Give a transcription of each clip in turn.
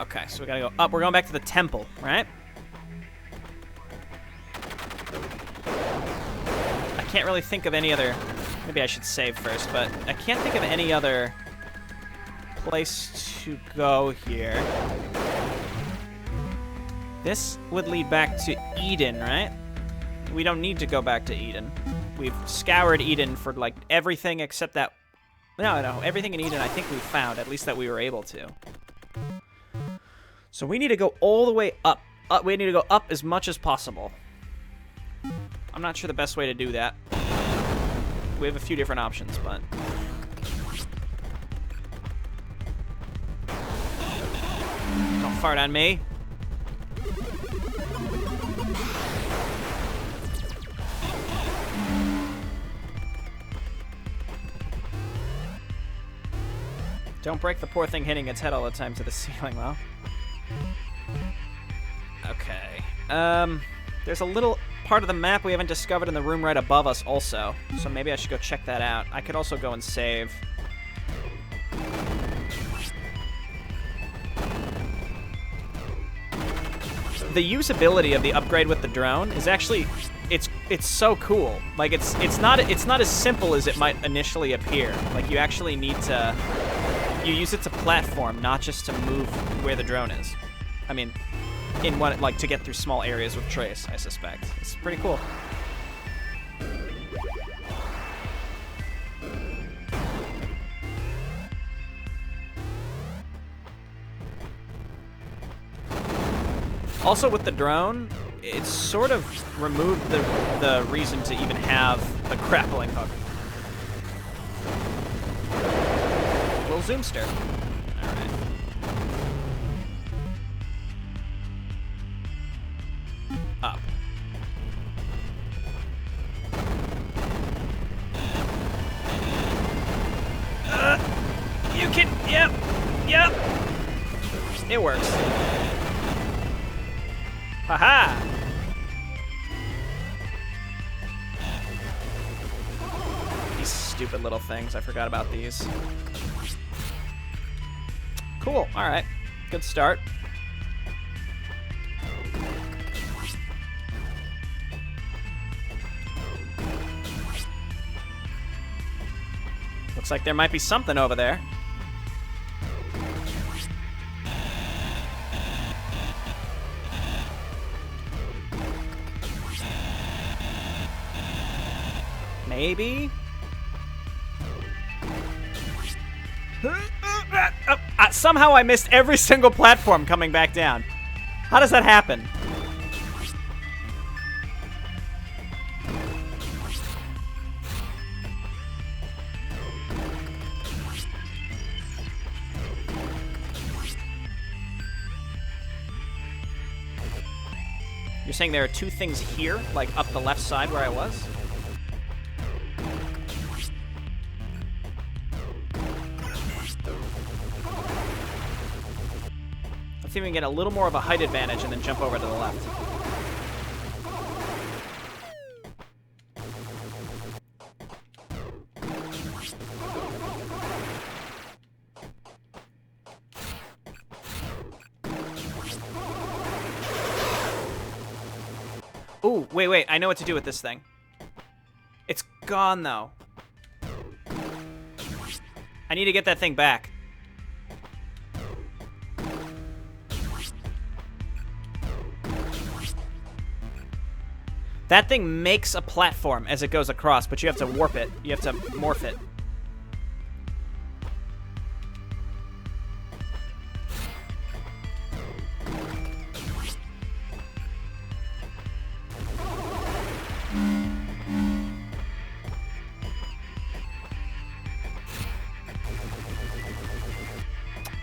Okay, so we gotta go up. We're going back to the temple, right? I can't really think of any other... Maybe I should save first, but I can't think of any other place to go here. This would lead back to Eden, right? We don't need to go back to Eden. We've scoured Eden for, like, everything except that... No, everything in Eden I think we found, at least that we were able to. So we need to go all the way up. We need to go up as much as possible. I'm not sure the best way to do that. We have a few different options, but... Don't fart on me. Don't break the poor thing hitting its head all the time to the ceiling, though. Okay. There's a little part of the map we haven't discovered in the room right above us also. So maybe I should go check that out. I could also go and save. The usability of the upgrade with the drone is actually... It's so cool. Like, it's not as simple as it might initially appear. Like, you actually need to... You use it to platform, not just to move where the drone is. I mean, in one, like, to get through small areas with Trace, I suspect. It's pretty cool. Also, with the drone, it's sort of removed the reason to even have the grappling hook. Little zoomster. Alright. Up. You can... Yep. It works. Haha! These stupid little things. I forgot about these. Cool. Alright. Good start. Looks like there might be something over there. Maybe? Somehow I missed every single platform coming back down. How does that happen? You're saying there are two things here, like up the left side where I was? Let's see if we can get a little more of a height advantage and then jump over to the left. Ooh, wait, I know what to do with this thing. It's gone, though. I need to get that thing back. That thing makes a platform as it goes across, but you have to warp it. You have to morph it.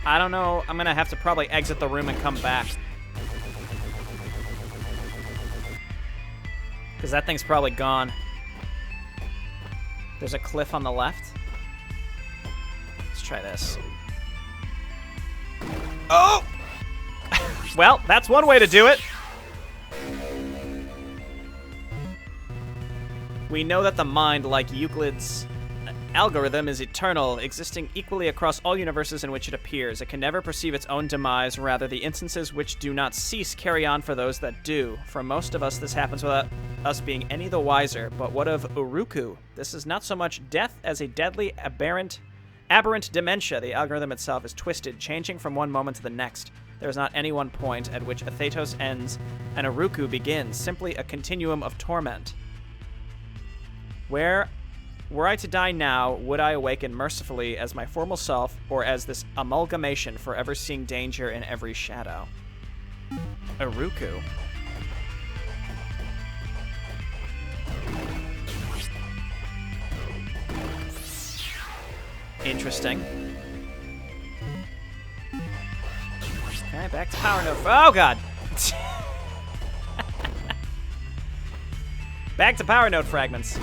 I don't know. I'm gonna have to probably exit the room and come back. Because that thing's probably gone. There's a cliff on the left. Let's try this. Oh! Well, that's one way to do it. We know that the mind, like Euclid's algorithm is eternal, existing equally across all universes in which it appears. It can never perceive its own demise, rather the instances which do not cease carry on for those that do. For most of us, this happens without us being any the wiser. But what of Uruku? This is not so much death as a deadly, aberrant dementia. The algorithm itself is twisted, changing from one moment to the next. There is not any one point at which Athetos ends and Uruku begins, simply a continuum of torment. Were I to die now, would I awaken mercifully as my former self, or as this amalgamation forever seeing danger in every shadow? Uruku. Interesting. Okay, back to power node. Oh, God! Back to power node fragments.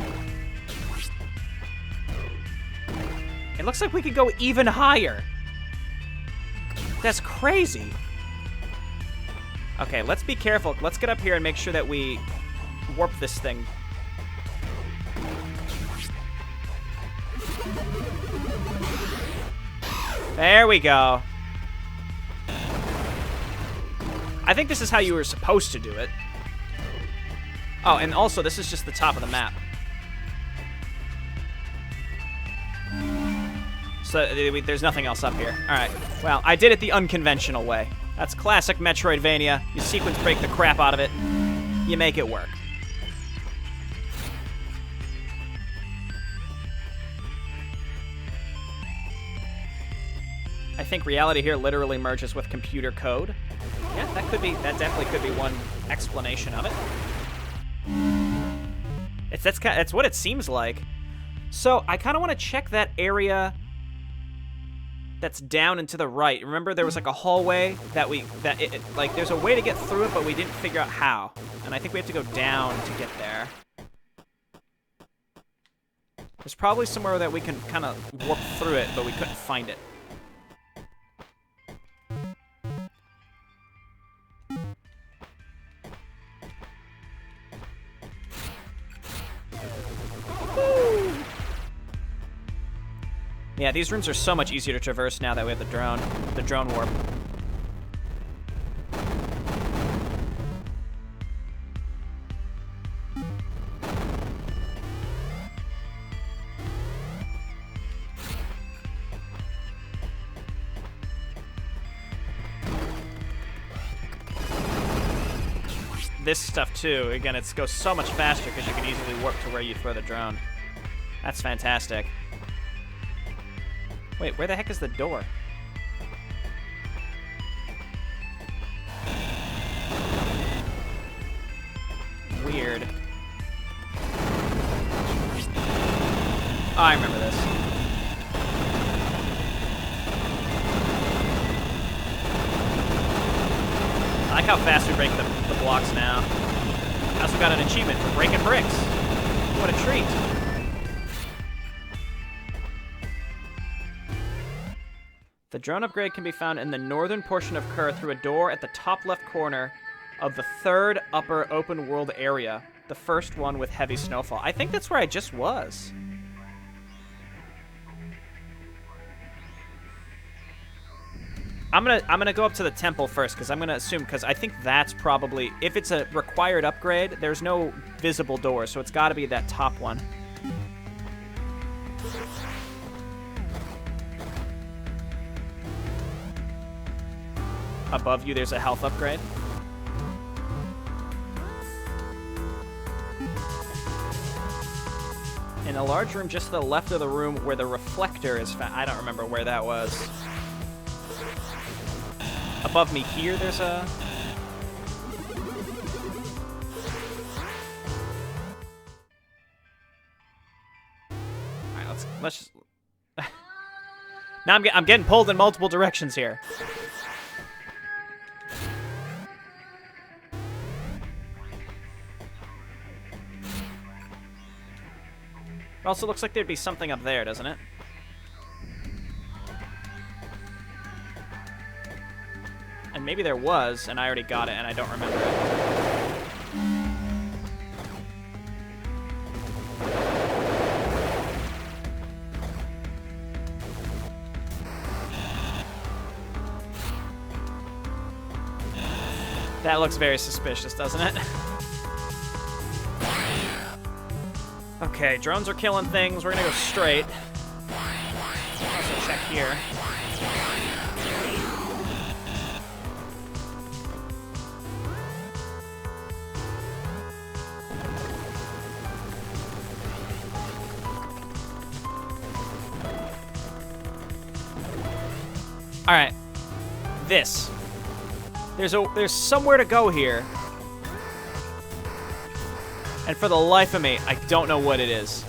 It looks like we could go even higher. That's crazy. Okay, let's be careful. Let's get up here and make sure that we warp this thing. There we go. I think this is how you were supposed to do it. Oh, and also, this is just the top of the map. So there's nothing else up here. All right. Well, I did it the unconventional way. That's classic Metroidvania. You sequence break the crap out of it. You make it work. I think reality here literally merges with computer code. Yeah, that definitely could be one explanation of it. That's what it seems like. So I kind of want to check that area that's down and to the right. Remember, there was like a hallway like there's a way to get through it, but we didn't figure out how. And I think we have to go down to get there. There's probably somewhere that we can kind of warp through it, but we couldn't find it. Yeah, these rooms are so much easier to traverse now that we have the drone warp. This stuff too, again, it goes so much faster because you can easily warp to where you throw the drone. That's fantastic. Wait, where the heck is the door? Weird. Oh, I remember this. I like how fast we break the blocks now. I also got an achievement for breaking bricks. What a treat. The drone upgrade can be found in the northern portion of Kerr through a door at the top left corner of the third upper open world area, the first one with heavy snowfall. I think that's where I just was. I'm gonna go up to the temple first because I'm gonna assume, because I think that's probably, if it's a required upgrade, there's no visible door, so it's got to be that top one. Above you, there's a health upgrade. In a large room just to the left of the room where the reflector is found. I don't remember where that was. Above me here, there's a... Alright, let's just... Now I'm getting pulled in multiple directions here. It also looks like there'd be something up there, doesn't it? And maybe there was, and I already got it, and I don't remember it. That looks very suspicious, doesn't it? Okay, drones are killing things. We're gonna go straight. Also check here. All right, this. There's somewhere to go here. And for the life of me, I don't know what it is.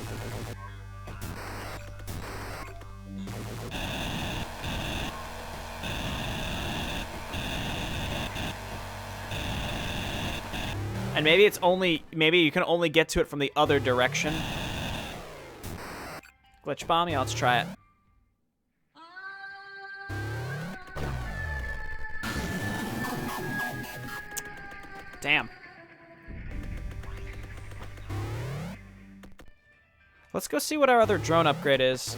And maybe it's only, maybe you can only get to it from the other direction. Glitch bomb? Yeah, let's try it. Damn. Let's go see what our other drone upgrade is.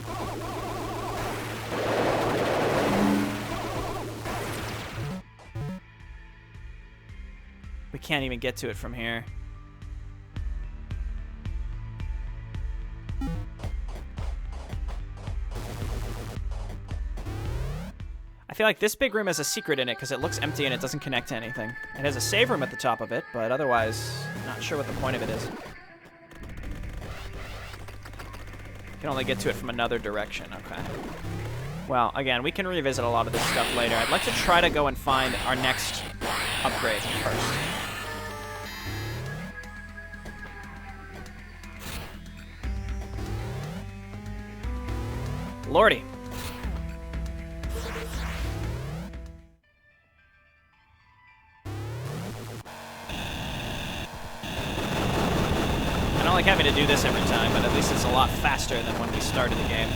We can't even get to it from here. I feel like this big room has a secret in it because it looks empty and it doesn't connect to anything. It has a save room at the top of it, but otherwise, not sure what the point of it is. You can only get to it from another direction, okay. Well, again, we can revisit a lot of this stuff later. I'd like to try to go and find our next upgrade first. Lordy. I don't like having to do this every time, but at least it's a lot faster than when we started the game.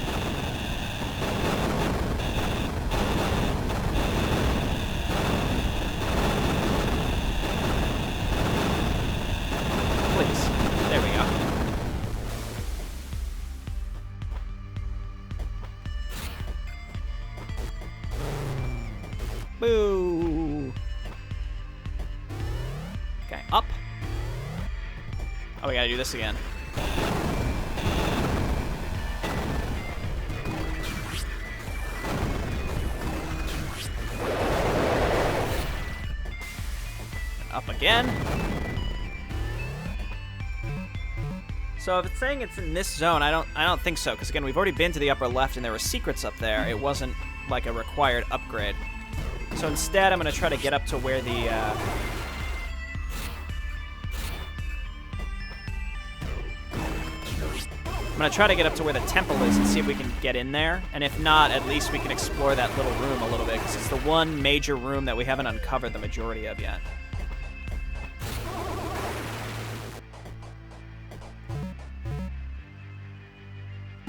Please. There we go. Boo! Okay, up. Oh, we gotta do this again. Up again. So if it's saying it's in this zone, I don't think so, because again, we've already been to the upper left and there were secrets up there. It wasn't like a required upgrade. So instead, I'm gonna try to get up to where the I'm gonna try to get up to where the temple is and see if we can get in there. And if not, at least we can explore that little room a little bit, because it's the one major room that we haven't uncovered the majority of yet.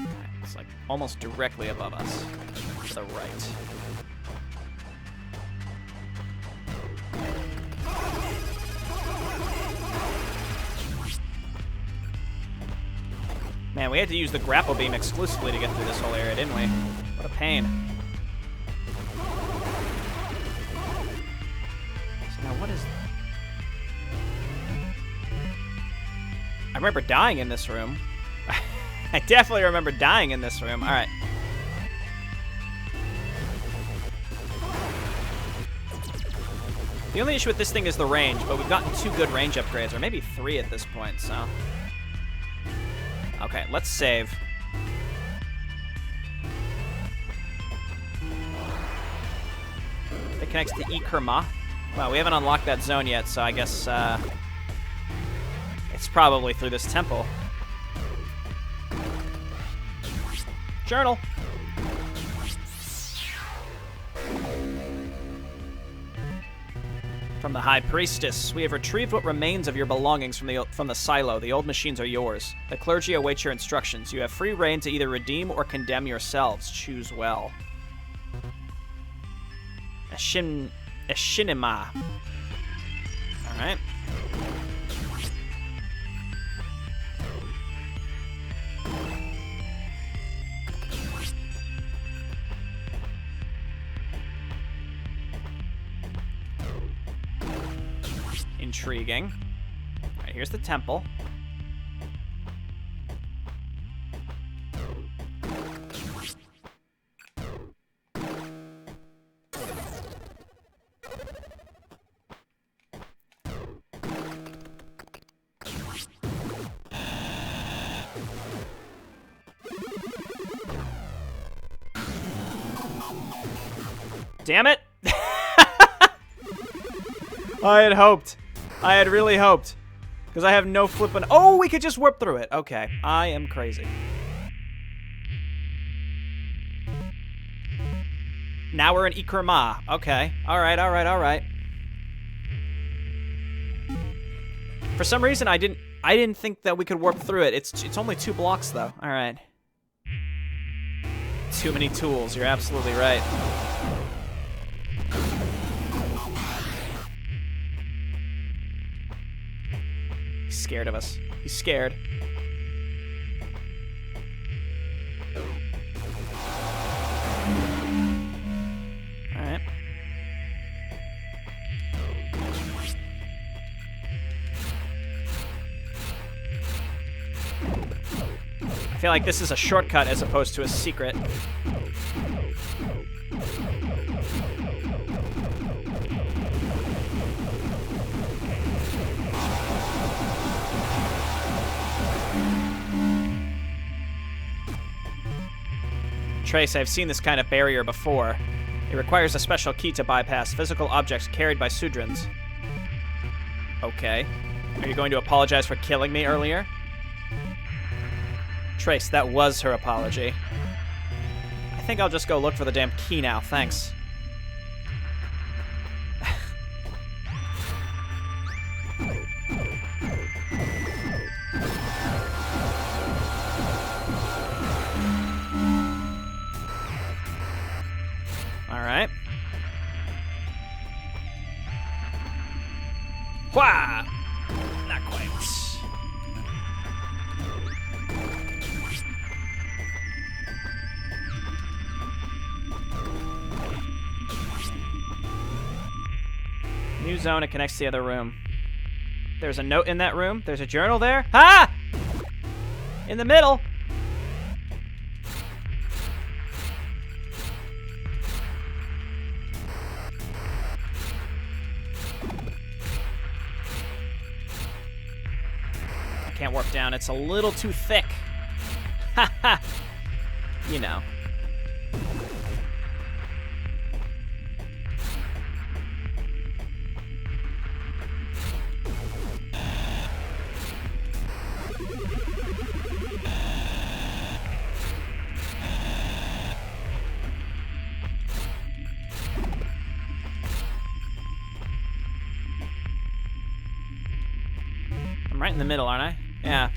Okay, it's like almost directly above us, to the right. Man, we had to use the grapple beam exclusively to get through this whole area, didn't we? What a pain. So now what is... I remember dying in this room. I definitely remember dying in this room. All right. The only issue with this thing is the range, but we've gotten 2 good range upgrades, or maybe 3 at this point, so... Okay, let's save. It connects to Ikerma. Well, we haven't unlocked that zone yet, so I guess it's probably through this temple. Journal. From the High Priestess, we have retrieved what remains of your belongings from the silo. The old machines are yours. The clergy awaits your instructions. You have free reign to either redeem or condemn yourselves. Choose well. Eshinima. All right. Intriguing. All right, here's the temple. Damn it! I had hoped. I had really hoped. Because I have no flippin'... Oh, we could just warp through it. Okay. I am crazy. Now we're in Ikrama. Okay. Alright, alright, alright. For some reason, I didn't think that we could warp through it. It's only 2 blocks, though. Alright. Too many tools. You're absolutely right. He's scared of us. He's scared. Alright. I feel like this is a shortcut as opposed to a secret. Trace, I've seen this kind of barrier before. It requires a special key to bypass physical objects carried by Sudrins. Okay. Are you going to apologize for killing me earlier? Trace, that was her apology. I think I'll just go look for the damn key now, thanks. Alright. Wah! Not quite. New zone, it connects to the other room. There's a note in that room. There's a journal there. Ah! In the middle. I can't warp down. It's a little too thick. Ha ha. You know. I'm right in the middle, aren't I? Yeah.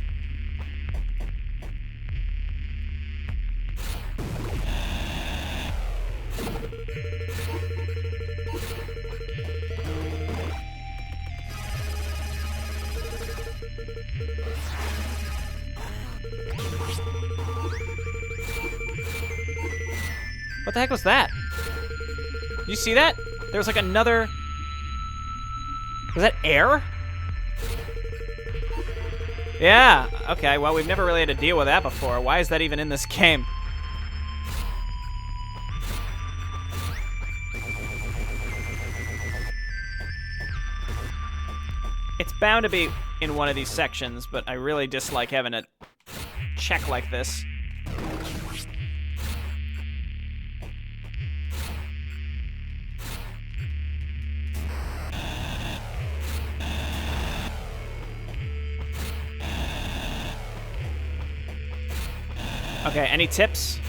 What the heck was that? Did you see that? There was like another... Was that air? Yeah, okay, well, we've never really had to deal with that before. Why is that even in this game? It's bound to be in one of these sections, but I really dislike having to check like this. Okay, any tips?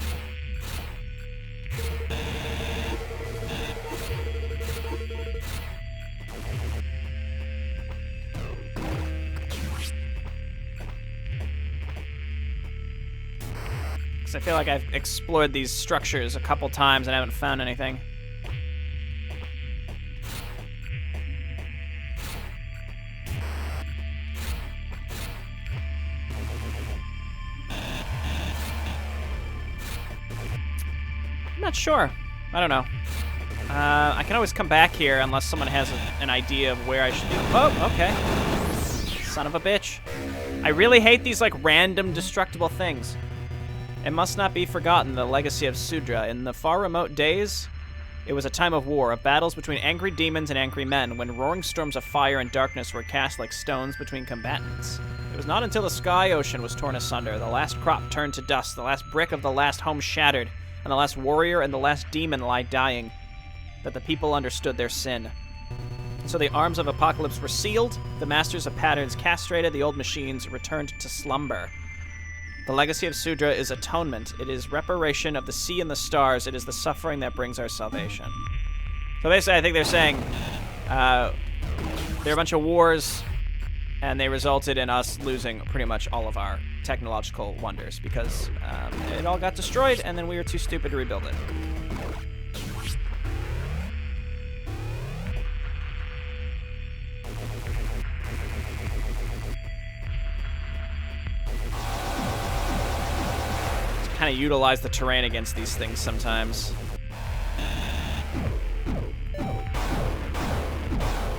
Because I feel like I've explored these structures a couple times and I haven't found anything. Not sure. I don't know. I can always come back here unless someone has an idea of where I should be. Oh, okay. Son of a bitch. I really hate these, like, random destructible things. It must not be forgotten the legacy of Sudra. In the far remote days, it was a time of war, of battles between angry demons and angry men, when roaring storms of fire and darkness were cast like stones between combatants. It was not until the sky ocean was torn asunder, the last crop turned to dust, the last brick of the last home shattered, and the last warrior and the last demon lie dying, that the people understood their sin. So the arms of apocalypse were sealed, the masters of patterns castrated, the old machines returned to slumber. The legacy of Sudra is atonement. It is reparation of the sea and the stars. It is the suffering that brings our salvation. So basically, I think they're saying there are a bunch of wars, and they resulted in us losing pretty much all of our technological wonders because it all got destroyed, and then we were too stupid to rebuild it. Kind of utilize the terrain against these things sometimes.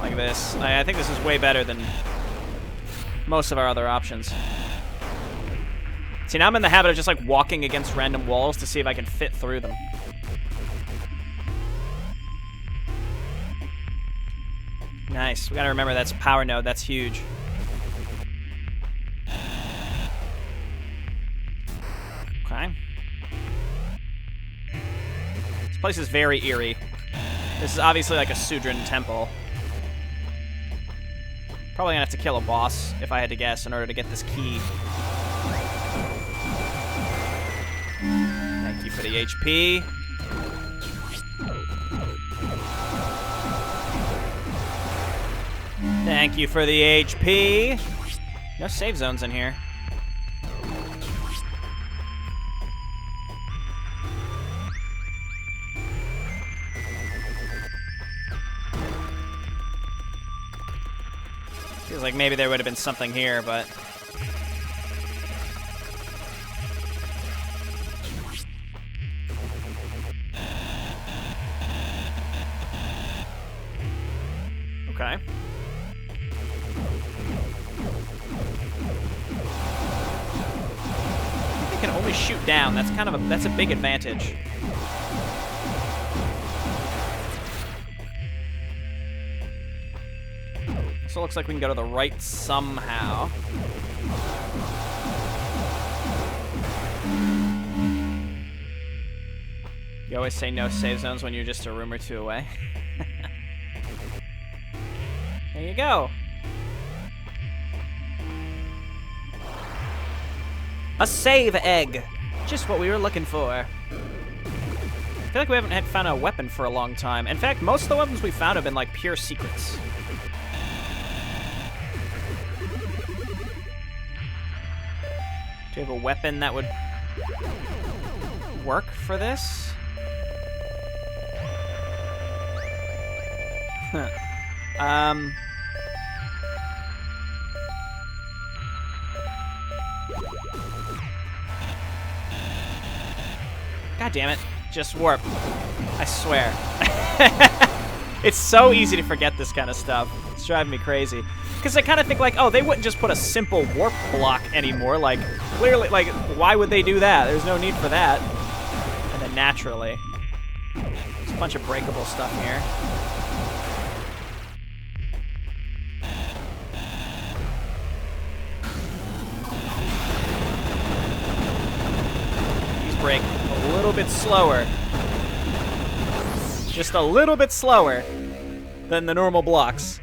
Like this. I think this is way better than most of our other options. See, now I'm in the habit of just like walking against random walls to see if I can fit through them. Nice. We gotta remember that's a power node. That's huge. Okay. This place is very eerie. This is obviously like a Sudran temple. Probably gonna have to kill a boss, if I had to guess, in order to get this key. Thank you for the HP. Thank you for the HP. No save zones in here. Feels like maybe there would have been something here, but... Okay. They can only shoot down. That's kind of that's a big advantage. So it looks like we can go to the right somehow. You always say no save zones when you're just a room or two away. There you go. A save egg. Just what we were looking for. I feel like we haven't found a weapon for a long time. In fact, most of the weapons we found have been like pure secrets. Do you have a weapon that would work for this? Huh. God damn it. Just warp. I swear. It's so easy to forget this kind of stuff. It's driving me crazy. Because I kind of think like, oh, they wouldn't just put a simple warp block anymore. Like, clearly, like, why would they do that? There's no need for that. And then naturally. There's a bunch of breakable stuff here. These break a little bit slower. Just a little bit slower than the normal blocks.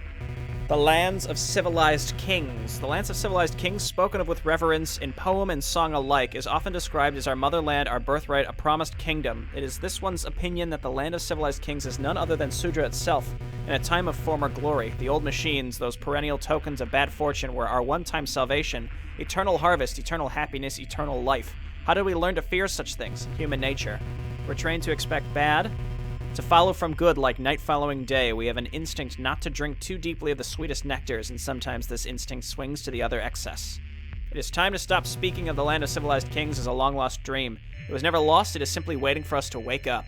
The lands of civilized kings. The lands of civilized kings, spoken of with reverence in poem and song alike, is often described as our motherland, our birthright, a promised kingdom. It is this one's opinion that the land of civilized kings is none other than Sudra itself, in a time of former glory. The old machines, those perennial tokens of bad fortune, were our one-time salvation, eternal harvest, eternal happiness, eternal life. How did we learn to fear such things? Human nature. We're trained to expect bad, to follow from good like night following day. We have an instinct not to drink too deeply of the sweetest nectars, and sometimes this instinct swings to the other excess. It is time to stop speaking of the land of civilized kings as a long-lost dream. It was never lost, it is simply waiting for us to wake up.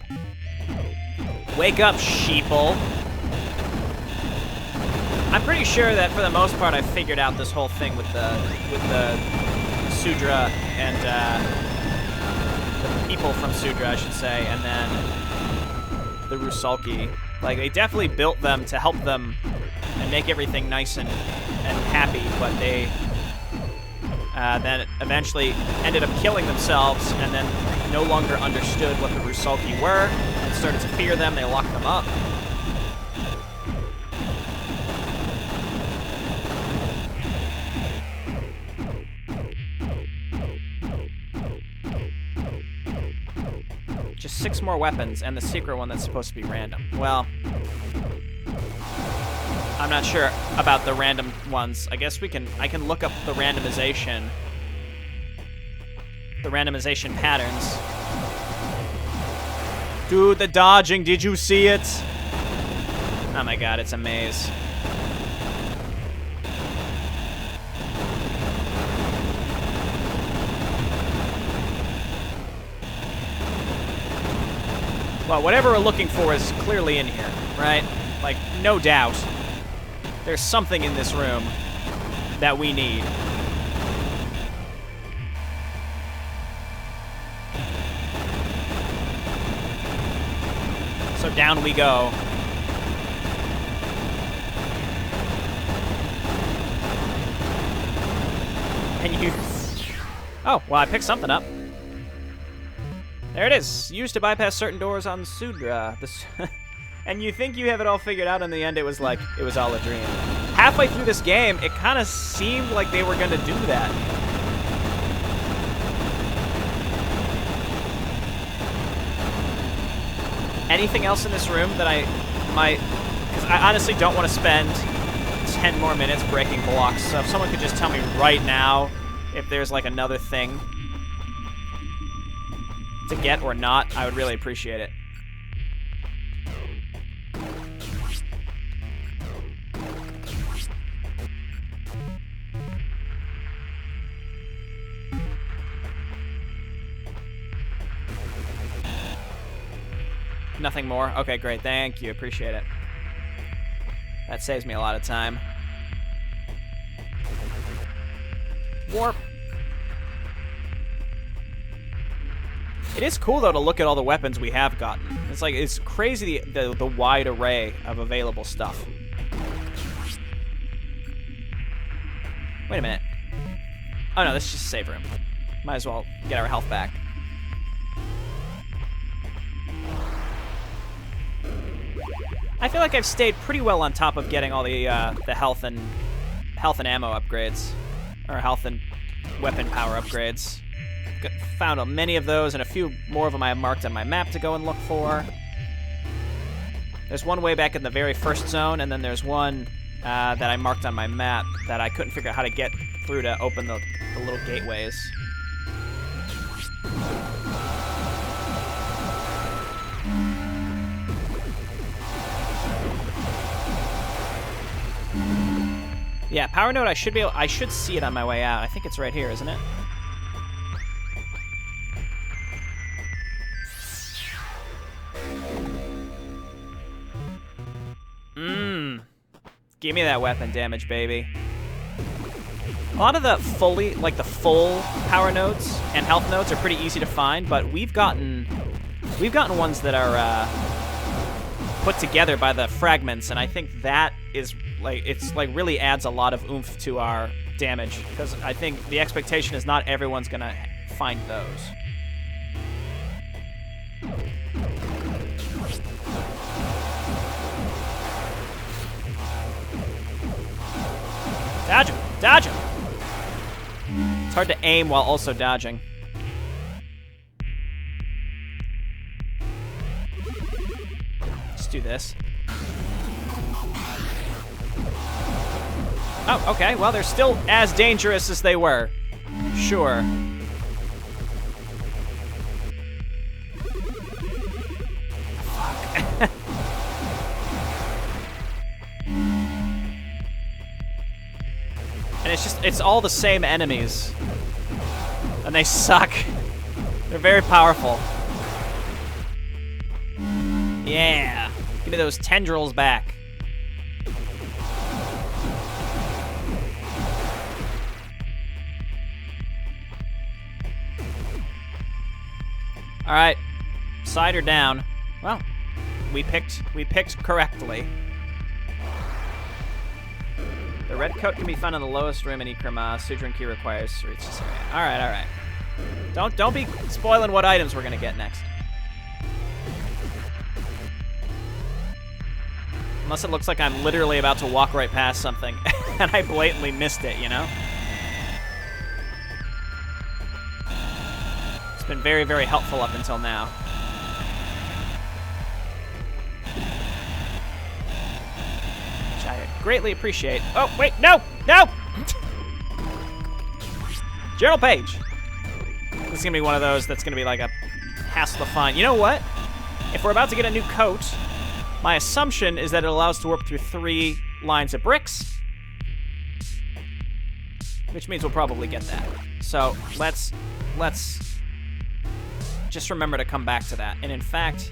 Wake up, sheeple. I'm pretty sure that for the most part I've figured out this whole thing with the Sudra and the people from Sudra, I should say, and then the Rusalki. Like, they definitely built them to help them and make everything nice and happy, but they then eventually ended up killing themselves and then no longer understood what the Rusalki were and started to fear them. They locked them up. Just 6 more weapons and the secret one that's supposed to be random. Well, I'm not sure about the random ones. I guess I can look up the randomization patterns. Dude, the dodging, did you see it? Oh my god, it's a maze. Well, whatever we're looking for is clearly in here, right? Like, no doubt. There's something in this room that we need. So down we go. And you... Oh, well, I picked something up. There it is. Used to bypass certain doors on Sudra. And you think you have it all figured out, in the end it was like, it was all a dream. Halfway through this game, it kind of seemed like they were going to do that. Anything else in this room that I might... Because I honestly don't want to spend 10 more minutes breaking blocks, so if someone could just tell me right now if there's like another thing to get or not, I would really appreciate it. Nothing more? Okay, great. Thank you. Appreciate it. That saves me a lot of time. Warp. It is cool, though, to look at all the weapons we have gotten. It's like, it's crazy the wide array of available stuff. Wait a minute. Oh, no, this is just a save room. Might as well get our health back. I feel like I've stayed pretty well on top of getting all the health and ammo upgrades. Or health and weapon power upgrades. Found many of those, and a few more of them I have marked on my map to go and look for. There's one way back in the very first zone, and then there's one that I marked on my map that I couldn't figure out how to get through to open the little gateways. Yeah, power node, I should see it on my way out. I think it's right here, isn't it? Give me that weapon damage, baby. A lot of the full power nodes and health nodes are pretty easy to find, but we've gotten ones that are put together by the fragments, and I think that is like really adds a lot of oomph to our damage, because I think the expectation is not everyone's gonna find those. Dodge him! Dodge him! It's hard to aim while also dodging. Let's do this. Oh, okay. Well, they're still as dangerous as they were. Sure. Fuck. And it's all the same enemies. And they suck. They're very powerful. Yeah. me those tendrils back. All right, cider down. Well, we picked correctly. The red coat can be found in the lowest room in Ikrama. Sudran key requires to reach this area. All right, all right. Don't be spoiling what items we're gonna get next. Unless it looks like I'm literally about to walk right past something, and I blatantly missed it, you know? It's been very, very helpful up until now. Which I greatly appreciate. Oh, wait, no! No! Journal page. This is gonna be one of those that's gonna be like a hassle to find. You know what? If we're about to get a new coat, my assumption is that it allows us to warp through 3 lines of bricks, which means we'll probably get that. So let's just remember to come back to that. And in fact,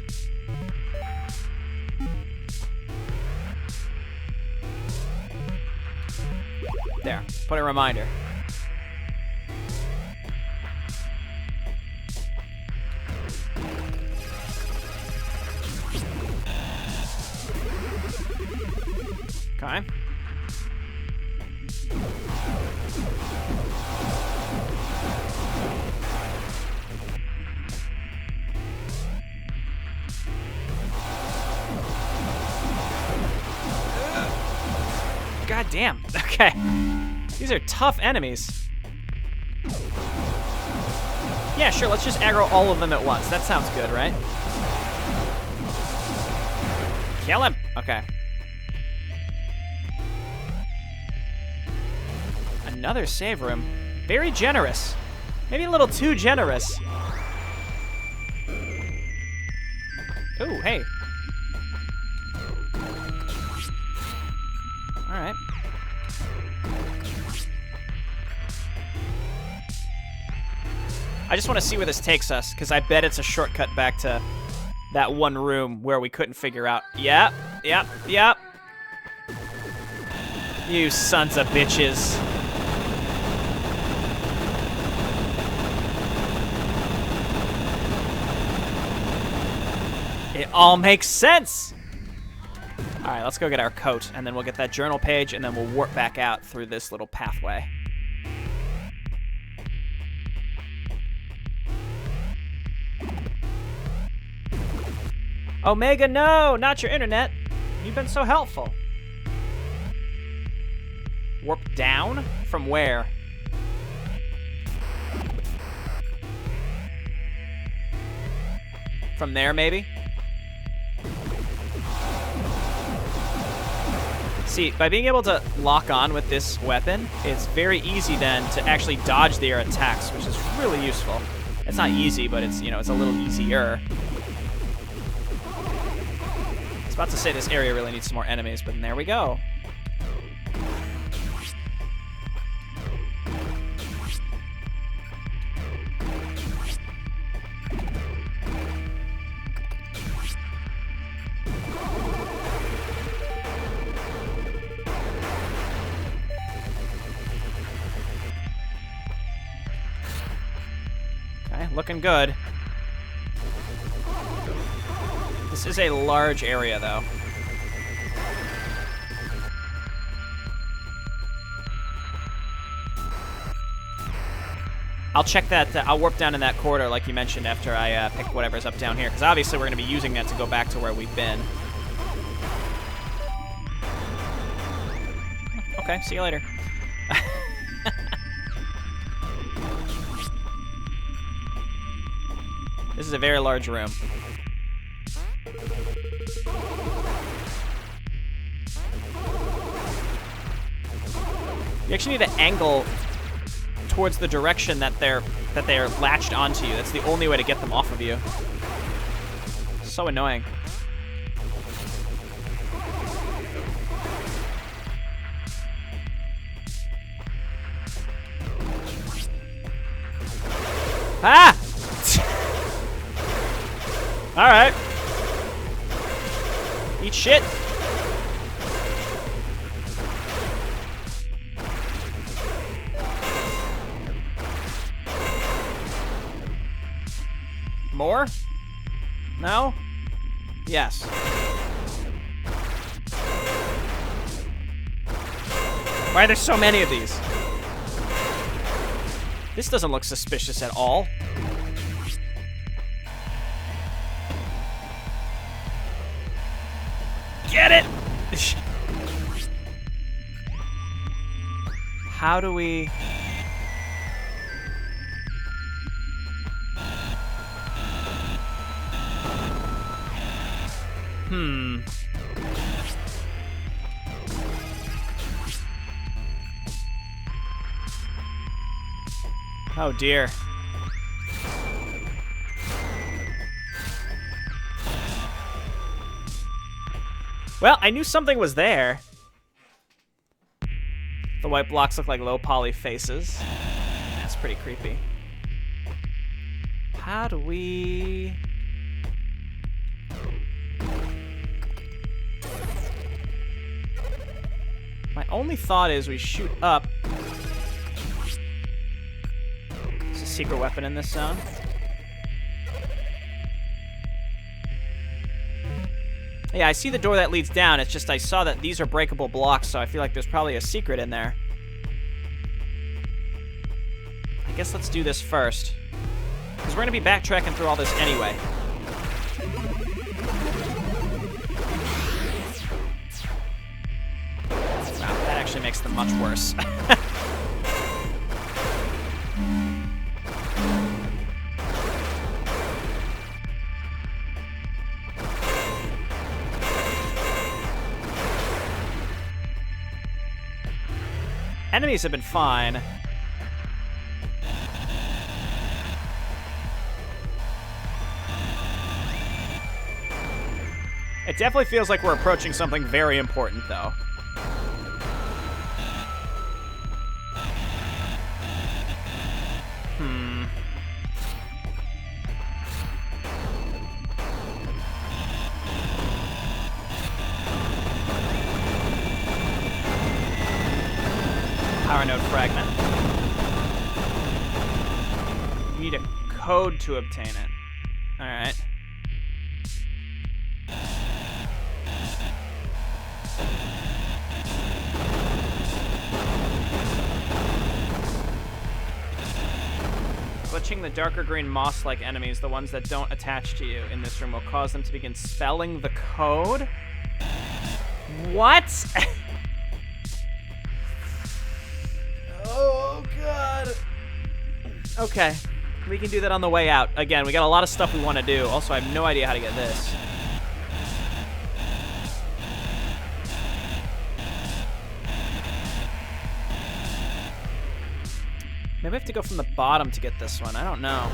there, put a reminder. Okay. God damn. Okay. These are tough enemies. Yeah, sure, let's just aggro all of them at once. That sounds good, right? Kill him. Okay. Another save room. Very generous. Maybe a little too generous. Ooh, hey. All right. I just want to see where this takes us, because I bet it's a shortcut back to that one room where we couldn't figure out. Yep, yep, yep. You sons of bitches. It all makes sense. All right, let's go get our coat, and then we'll get that journal page, and then we'll warp back out through this little pathway. Omega, no, not your internet. You've been so helpful. Warp down? From where? From there, maybe? See, by being able to lock on with this weapon, it's very easy then to actually dodge their attacks, which is really useful. It's not easy, but it's, you know, it's a little easier. I was about to say this area really needs some more enemies, but there we go. Looking good. This is a large area, though. I'll check that. I'll warp down in that corridor, like you mentioned, after I pick whatever's up down here, because obviously we're going to be using that to go back to where we've been. Okay, see you later. This is a very large room. You actually need to angle towards the direction that they're latched onto you. That's the only way to get them off of you. So annoying. Ah! All right. Eat shit! More? No? Yes. Why are there so many of these? This doesn't look suspicious at all. Get it! How do we... Oh dear. Well, I knew something was there. The white blocks look like low poly faces. That's pretty creepy. How do we... My only thought is we shoot up. There's a secret weapon in this zone. Yeah, I see the door that leads down. It's just I saw that these are breakable blocks, so I feel like there's probably a secret in there. I guess let's do this first. Because we're going to be backtracking through all this anyway. Wow, that actually makes them much worse. Enemies have been fine. It definitely feels like we're approaching something very important, though. Power node fragment. You need a code to obtain it. Alright. Glitching the darker green moss-like enemies, the ones that don't attach to you in this room, will cause them to begin spelling the code? What? Oh, God. Okay. We can do that on the way out. Again, we got a lot of stuff we want to do. Also, I have no idea how to get this. Maybe I have to go from the bottom to get this one. I don't know.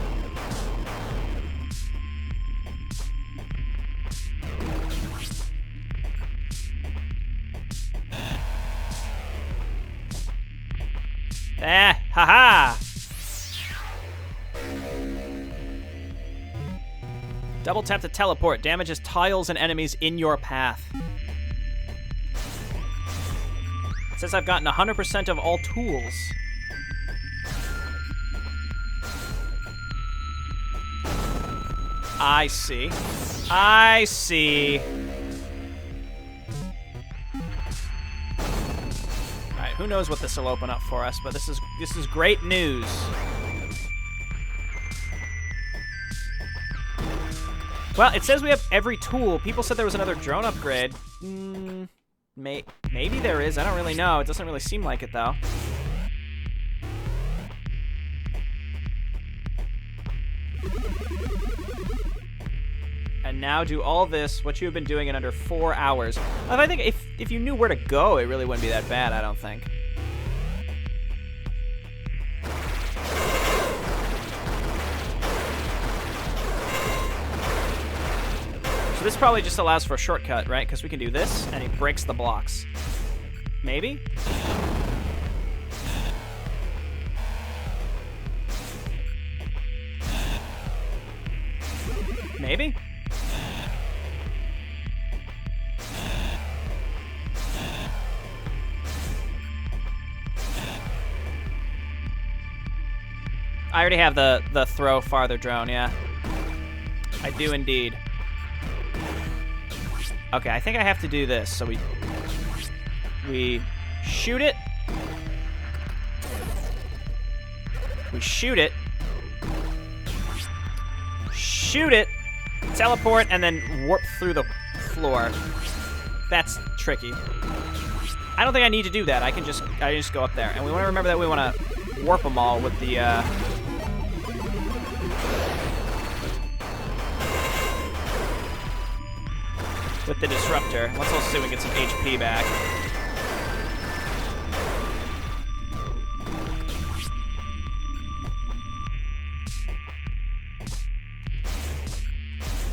Haha! Double tap to teleport. Damages tiles and enemies in your path. It says I've gotten 100% of all tools. I see. I see. Alright, who knows what this will open up for us, but this is great news. Well, it says we have every tool. People said there was another drone upgrade. Maybe there is. I don't really know. It doesn't really seem like it, though. And now do all this, what you have been doing in under 4 hours. I think if you knew where to go, it really wouldn't be that bad, I don't think. So this probably just allows for a shortcut, right? Because we can do this, and it breaks the blocks. Maybe? Maybe? I already have the throw farther drone, yeah. I do indeed. Okay, I think I have to do this. So we shoot it. We shoot it. Shoot it. Teleport and then warp through the floor. That's tricky. I don't think I need to do that. I just go up there. And we want to remember that we want to warp them all with the disruptor. Let's also see if we can get some HP back.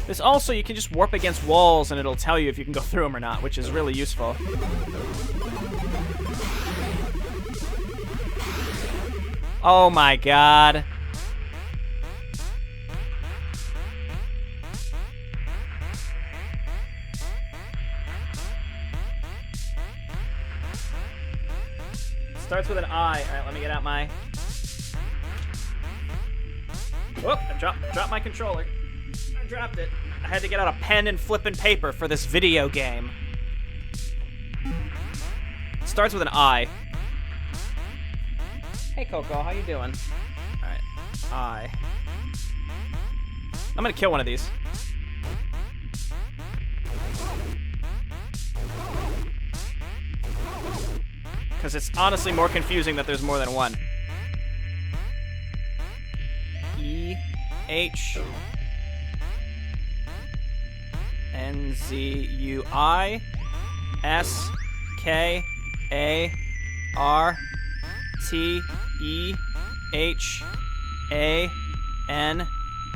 This also, you can just warp against walls and it'll tell you if you can go through them or not, which is really useful. Oh my god. Starts with an I. All right, let me get out my... Whoop, I dropped my controller. I dropped it. I had to get out a pen and flipping paper for this video game. It starts with an I. Hey, Coco, how you doing? All right, I. I'm gonna kill one of these. Because it's honestly more confusing that there's more than one. E, H, N, Z, U, I, S, K, A, R, T, E, H, A, N,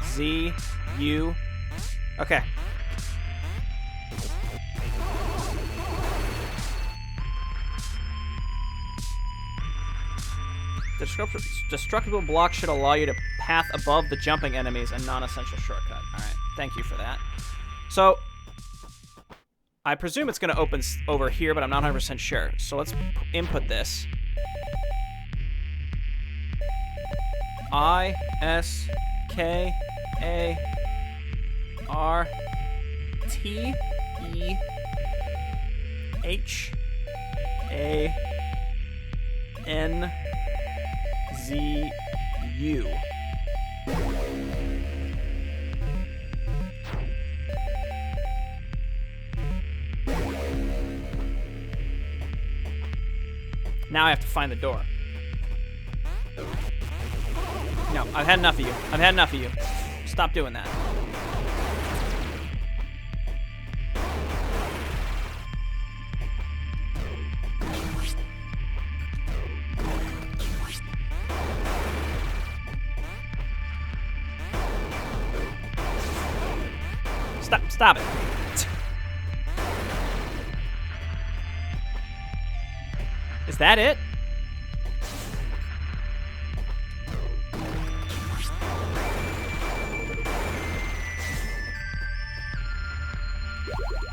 Z, U. Okay. The destructible block should allow you to path above the jumping enemies, a non-essential shortcut. All right, thank you for that. So, I presume it's going to open over here, but I'm not 100% sure. So let's input this. I, S, K, A, R, T, E, H, A, N, Z, U. Now I have to find the door. No, I've had enough of you. I've had enough of you. Stop doing that. Stop it. Is that it?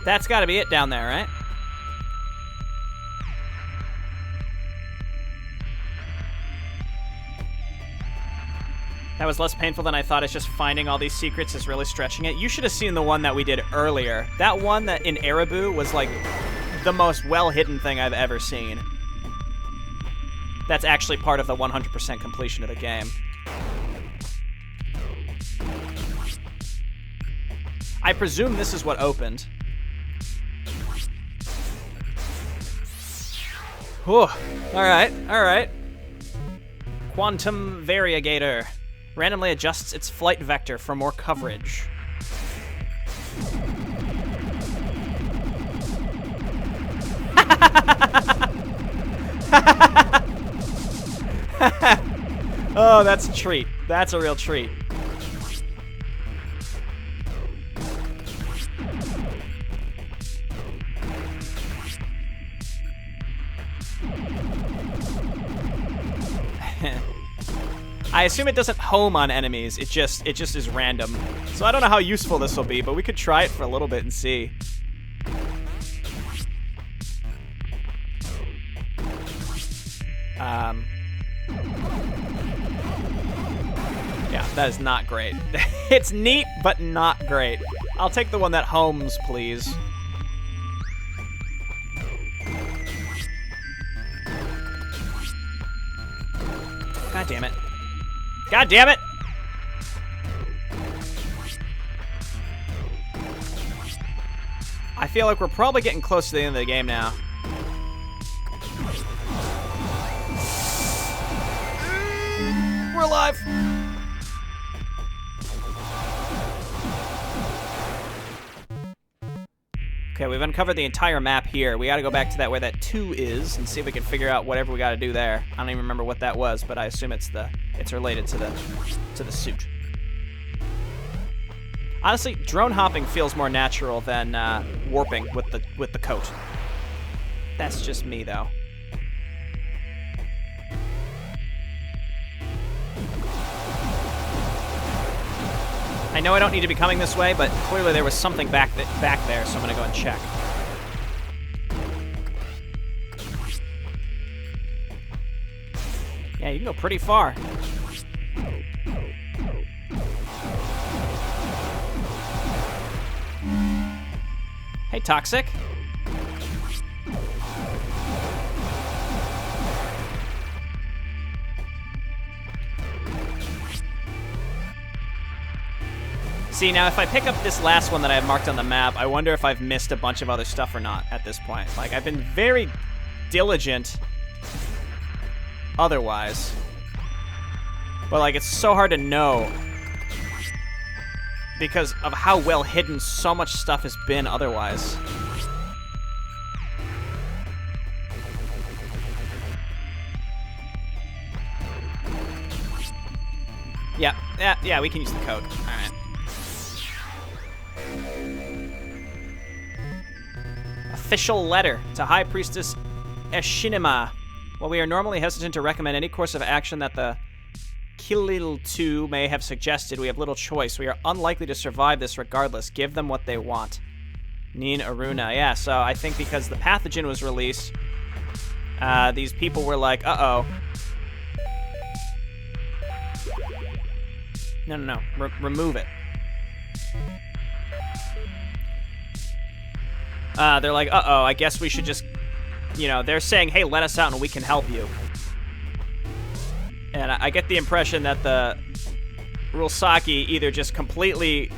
That's got to be it down there, right? That was less painful than I thought. It's just finding all these secrets is really stretching it. You should have seen the one that we did earlier. That one that in Erebu was like the most well-hidden thing I've ever seen. That's actually part of the 100% completion of the game. I presume this is what opened. Whew. All right. Quantum variegator. Randomly adjusts its flight vector for more coverage. Oh, that's a treat. That's a real treat. I assume it doesn't home on enemies. It just is random. So I don't know how useful this will be, but we could try it for a little bit and see. That is not great. It's neat, but not great. I'll take the one that homes, please. God damn it. God damn it! I feel like we're probably getting close to the end of the game now. We're alive! Okay, we've uncovered the entire map here. We gotta go back to that where that 2 is and see if we can figure out whatever we gotta do there. I don't even remember what that was, but I assume it's related to the suit. Honestly, drone hopping feels more natural than warping with the coat. That's just me, though. I know I don't need to be coming this way, but clearly there was something back there, so I'm gonna go and check. Yeah, you can go pretty far. Hey, Toxic. See, now if I pick up this last one that I have marked on the map, I wonder if I've missed a bunch of other stuff or not at this point. Like, I've been very diligent otherwise. But, like, it's so hard to know because of how well hidden so much stuff has been otherwise. Yeah, we can use the code. All right. Official letter to High Priestess Eshinima. While we are normally hesitant to recommend any course of action that the Kilil 2 may have suggested, we have little choice. We are unlikely to survive this regardless. Give them what they want. Nin Aruna. Yeah, so I think because the pathogen was released, these people were like, uh-oh. No. Remove it. They're like, uh-oh, I guess we should just, you know, they're saying, hey, let us out and we can help you. And I get the impression that the Rulsaki either just completely